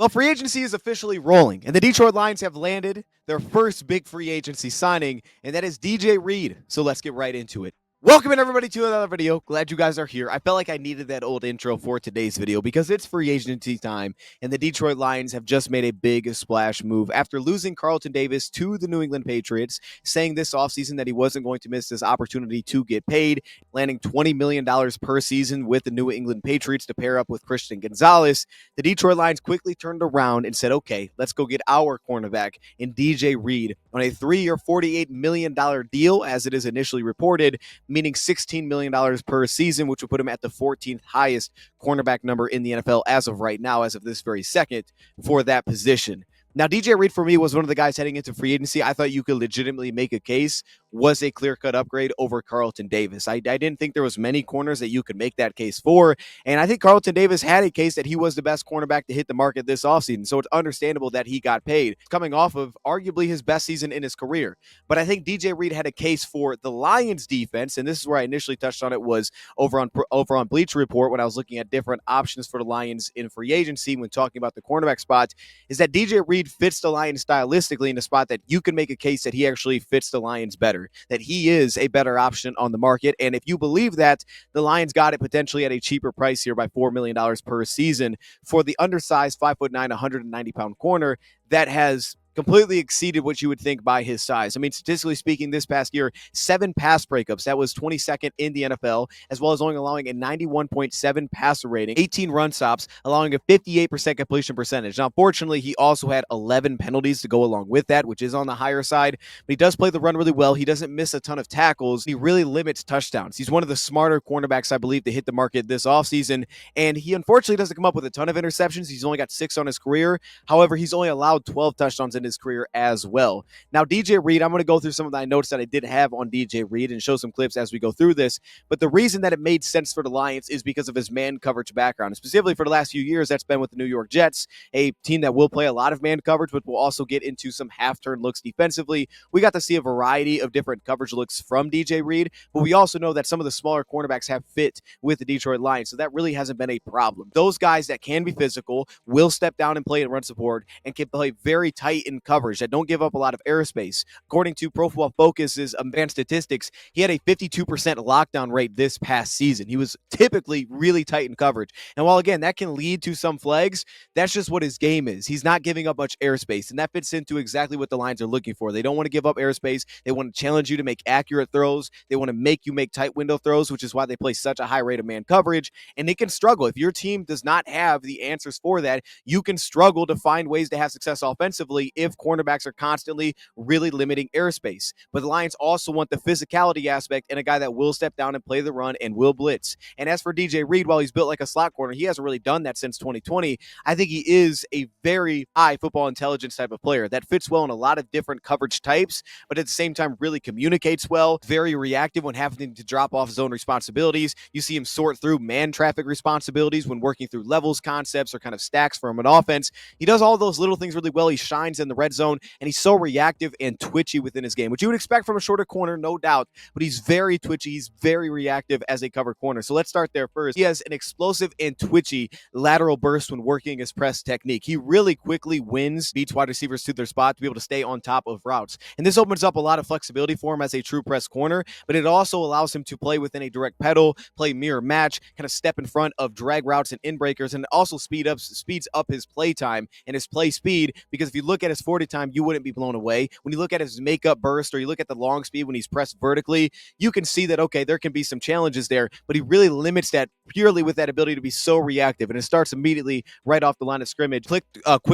Well, free agency is officially rolling, and the Detroit Lions have landed their first big free agency signing, and that is DJ Reed. So let's get right into it. Welcome in everybody to another video. Glad you guys are here. I felt like I needed that old intro for today's video because it's free agency time, and the Detroit Lions have just made a big splash move after losing Carlton Davis to the New England Patriots, saying this offseason that he wasn't going to miss this opportunity to get paid, landing $20 million per season with the New England Patriots to pair up with Christian Gonzalez. The Detroit Lions quickly turned around and said, okay, let's go get our cornerback in DJ Reed on a 3-year, $48 million deal, as it is initially reported, meaning $16 million per season, which would put him at the 14th highest cornerback number in the NFL as of right now, as of this very second, for that position. Now, DJ Reed, for me, was one of the guys heading into free agency. I thought you could legitimately make a case was a clear-cut upgrade over Carlton Davis. I didn't think there was many corners that you could make that case for, and I think Carlton Davis had a case that he was the best cornerback to hit the market this offseason, so it's understandable that he got paid, coming off of arguably his best season in his career. But I think DJ Reed had a case for the Lions defense, and this is where I initially touched on it, was over on Bleacher Report when I was looking at different options for the Lions in free agency when talking about the cornerback spot, is that DJ Reed fits the Lions stylistically in a spot that you can make a case that he actually fits the Lions better, that he is a better option on the market. And if you believe that, the Lions got it potentially at a cheaper price here by $4 million per season for the undersized 5'9", 190-pound corner that has completely exceeded what you would think by his size. I mean, statistically speaking, this past year, 7 pass breakups. That was 22nd in the NFL, as well as only allowing a 91.7 passer rating, 18 run stops, allowing a 58% completion percentage. Now, fortunately, he also had 11 penalties to go along with that, which is on the higher side, but he does play the run really well. He doesn't miss a ton of tackles. He really limits touchdowns. He's one of the smarter cornerbacks, I believe, to hit the market this offseason, and he unfortunately doesn't come up with a ton of interceptions. He's only got 6 on his career. However, he's only allowed 12 touchdowns in his career as well. Now, DJ Reed, I'm going to go through some of my notes that I did have on DJ Reed and show some clips as we go through this. But the reason that it made sense for the Lions is because of his man coverage background. Specifically for the last few years, that's been with the New York Jets, a team that will play a lot of man coverage, but will also get into some half-turn looks defensively. We got to see a variety of different coverage looks from DJ Reed, but we also know that some of the smaller cornerbacks have fit with the Detroit Lions, so that really hasn't been a problem. Those guys that can be physical will step down and play in run support and can play very tight in coverage that don't give up a lot of airspace. According to Pro Football Focus's advanced statistics, he had a 52% lockdown rate this past season. He was typically really tight in coverage. And while, again, that can lead to some flags, that's just what his game is. He's not giving up much airspace, and that fits into exactly what the Lions are looking for. They don't want to give up airspace. They want to challenge you to make accurate throws. They want to make you make tight window throws, which is why they play such a high rate of man coverage. And they can struggle. If your team does not have the answers for that, you can struggle to find ways to have success offensively if cornerbacks are constantly really limiting airspace. But the Lions also want the physicality aspect and a guy that will step down and play the run and will blitz. And as for DJ Reed, while he's built like a slot corner, he hasn't really done that since 2020. I think he is a very high football intelligence type of player that fits well in a lot of different coverage types, but at the same time really communicates well, very reactive when having to drop off his own responsibilities. You see him sort through man traffic responsibilities when working through levels, concepts, or kind of stacks from an offense. He does all those little things really well. He shines in the red zone, and he's so reactive and twitchy within his game, which you would expect from a shorter corner, no doubt, but he's very twitchy. He's very reactive as a cover corner. So let's start there first. He has an explosive and twitchy lateral burst when working his press technique. He really quickly beats wide receivers to their spot to be able to stay on top of routes. And this opens up a lot of flexibility for him as a true press corner, but it also allows him to play within a direct pedal, play mirror match, kind of step in front of drag routes and in breakers, and it also speeds up his play time and his play speed, because if you look at his 40 time, you wouldn't be blown away. When you look at his makeup burst or you look at the long speed when he's pressed vertically, you can see that, okay, there can be some challenges there, but he really limits that purely with that ability to be so reactive. And it starts immediately right off the line of scrimmage. Quick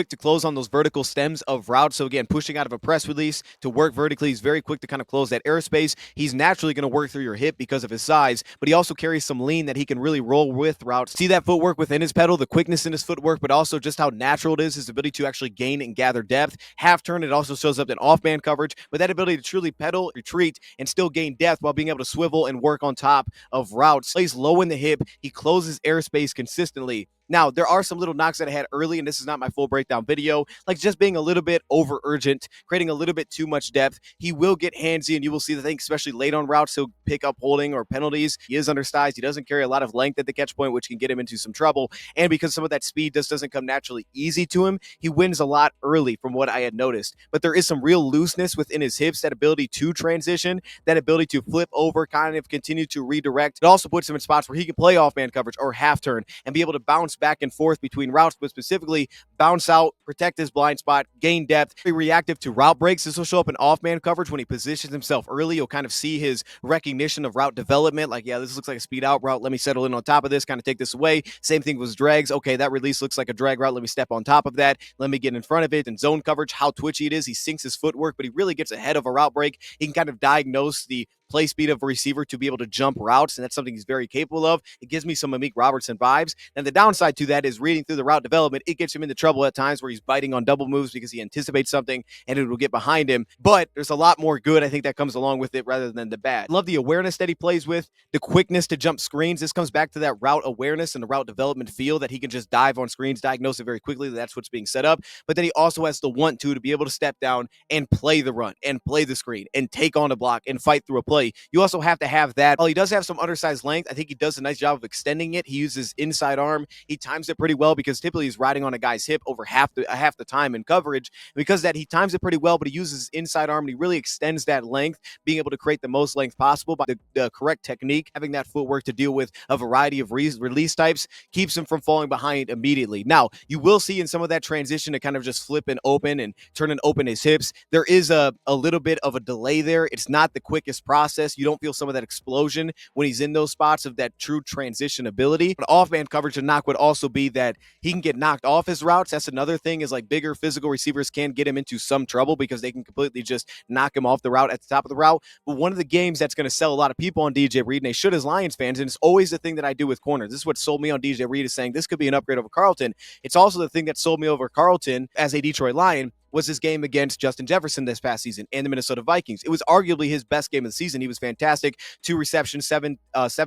to close on those vertical stems of routes. So again, pushing out of a press release to work vertically, he's very quick to kind of close that airspace. He's naturally going to work through your hip because of his size, but he also carries some lean that he can really roll with routes. See that footwork within his pedal, the quickness in his footwork, but also just how natural it is, his ability to actually gain and gather depth. Half turn, it also shows up in off-man coverage, but that ability to truly pedal, retreat, and still gain depth while being able to swivel and work on top of routes. Plays low in the hip. He closes airspace consistently. Now, there are some little knocks that I had early, and this is not my full breakdown video, like just being a little bit over urgent, creating a little bit too much depth. He will get handsy, and you will see the thing, especially late on routes, he'll pick up holding or penalties. He is undersized. He doesn't carry a lot of length at the catch point, which can get him into some trouble. And because some of that speed just doesn't come naturally easy to him, he wins a lot early from what I had noticed. But there is some real looseness within his hips, that ability to transition, that ability to flip over, kind of continue to redirect. It also puts him in spots where he can play off man coverage or half turn and be able to bounce back and forth between routes, but specifically bounce out, protect his blind spot, gain depth, be reactive to route breaks. This will show up in off man coverage when he positions himself early. You'll kind of see his recognition of route development. Like, yeah, this looks like a speed out route. Let me settle in on top of this, kind of take this away. Same thing with drags. Okay, that release looks like a drag route. Let me step on top of that. Let me get in front of it. And zone coverage, how twitchy it is. He sinks his footwork, but he really gets ahead of a route break. He can kind of diagnose the play speed of a receiver to be able to jump routes, and that's something he's very capable of. It gives me some Amik Robertson vibes. And the downside to that is reading through the route development, it gets him into trouble at times where he's biting on double moves because he anticipates something and it will get behind him. But there's a lot more good, I think, that comes along with it rather than the bad. I love the awareness that he plays with, the quickness to jump screens. This comes back to that route awareness and the route development feel, that he can just dive on screens, diagnose it very quickly, that's what's being set up. But then he also has the want to be able to step down and play the run and play the screen and take on a block and fight through a play. You also have to have that. While he does have some undersized length, I think he does a nice job of extending it. He uses inside arm. He times it pretty well because typically he's riding on a guy's hip over half the time in coverage. Because that, he times it pretty well, but he uses inside arm and he really extends that length, being able to create the most length possible by the correct technique. Having that footwork to deal with a variety of release types keeps him from falling behind immediately. Now, you will see in some of that transition to kind of just flip and open and turn and open his hips, there is a little bit of a delay there. It's not the quickest process. You don't feel some of that explosion when he's in those spots of that true transition ability. But off-man coverage and knock would also be that he can get knocked off his routes. That's another thing, is like bigger physical receivers can get him into some trouble because they can completely just knock him off the route at the top of the route. But one of the games that's going to sell a lot of people on DJ Reed, and they should as Lions fans, and it's always the thing that I do with corners. This is what sold me on DJ Reed, is saying this could be an upgrade over Carlton. It's also the thing that sold me over Carlton as a Detroit Lion, was his game against Justin Jefferson this past season and the Minnesota Vikings. It was arguably his best game of the season. He was fantastic. 2 receptions, seven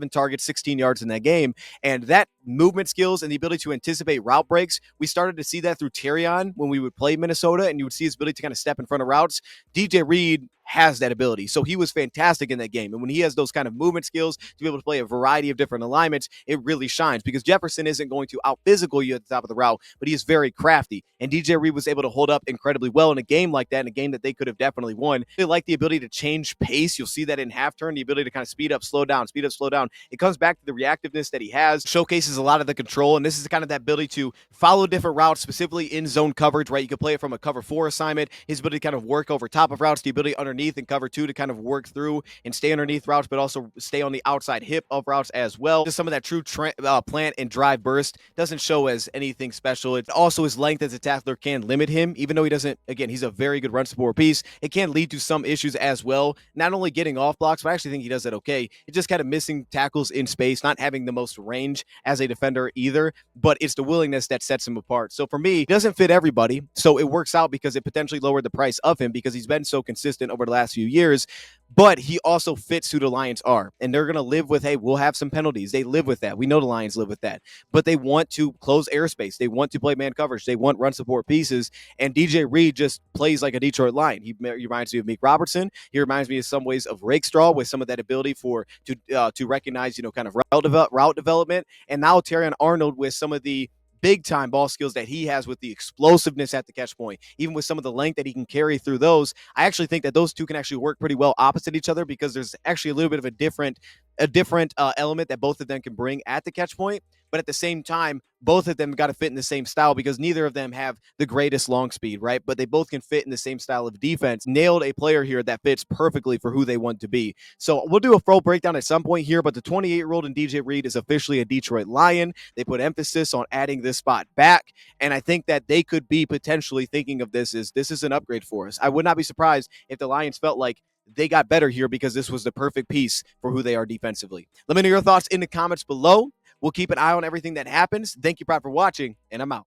targets, 16 yards in that game. And that movement skills and the ability to anticipate route breaks, we started to see that through Terrion when we would play Minnesota, and you would see his ability to kind of step in front of routes. DJ Reed has that ability. So he was fantastic in that game. And when he has those kind of movement skills to be able to play a variety of different alignments, it really shines, because Jefferson isn't going to out physical you at the top of the route, but he is very crafty. And DJ Reed was able to hold up incredibly well in a game like that, in a game that they could have definitely won. They like the ability to change pace. You'll see that in half turn, the ability to kind of speed up, slow down, speed up, slow down. It comes back to the reactiveness that he has, showcases a lot of the control. And this is kind of that ability to follow different routes, specifically in zone coverage, right? You can play it from a cover 4 assignment, his ability to kind of work over top of routes, the ability underneath and cover 2 to kind of work through and stay underneath routes, but also stay on the outside hip of routes as well. Just some of that true plant and drive burst doesn't show as anything special. It also, his length as a tackler can limit him, even though he doesn't, again, he's a very good run support piece. It can lead to some issues as well, not only getting off blocks, but I actually think he does that okay. It's just kind of missing tackles in space, not having the most range as a defender either, but it's the willingness that sets him apart. So for me, he doesn't fit everybody, so it works out because it potentially lowered the price of him because he's been so consistent over the last few years. But he also fits who the Lions are, and they're going to live with, hey, we'll have some penalties. They live with that. We know the Lions live with that, but they want to close airspace. They want to play man coverage. They want run support pieces, and DJ Reed just plays like a Detroit Lion. He reminds me of Meek Robertson. He reminds me in some ways of Rakestraw, with some of that ability to recognize, kind of route development, and now Terrion Arnold with some of the big time ball skills that he has, with the explosiveness at the catch point, even with some of the length that he can carry through those. I actually think that those two can actually work pretty well opposite each other, because there's actually a little bit of a different element that both of them can bring at the catch point. But at the same time, both of them got to fit in the same style, because neither of them have the greatest long speed, right? But they both can fit in the same style of defense. Nailed a player here that fits perfectly for who they want to be. So we'll do a full breakdown at some point here, but the 28-year-old in DJ Reed is officially a Detroit Lion. They put emphasis on adding this spot back, and I think that they could be potentially thinking of this as an upgrade for us. I would not be surprised if the Lions felt like they got better here, because this was the perfect piece for who they are defensively. Let me know your thoughts in the comments below. We'll keep an eye on everything that happens. Thank you, Pride, for watching, and I'm out.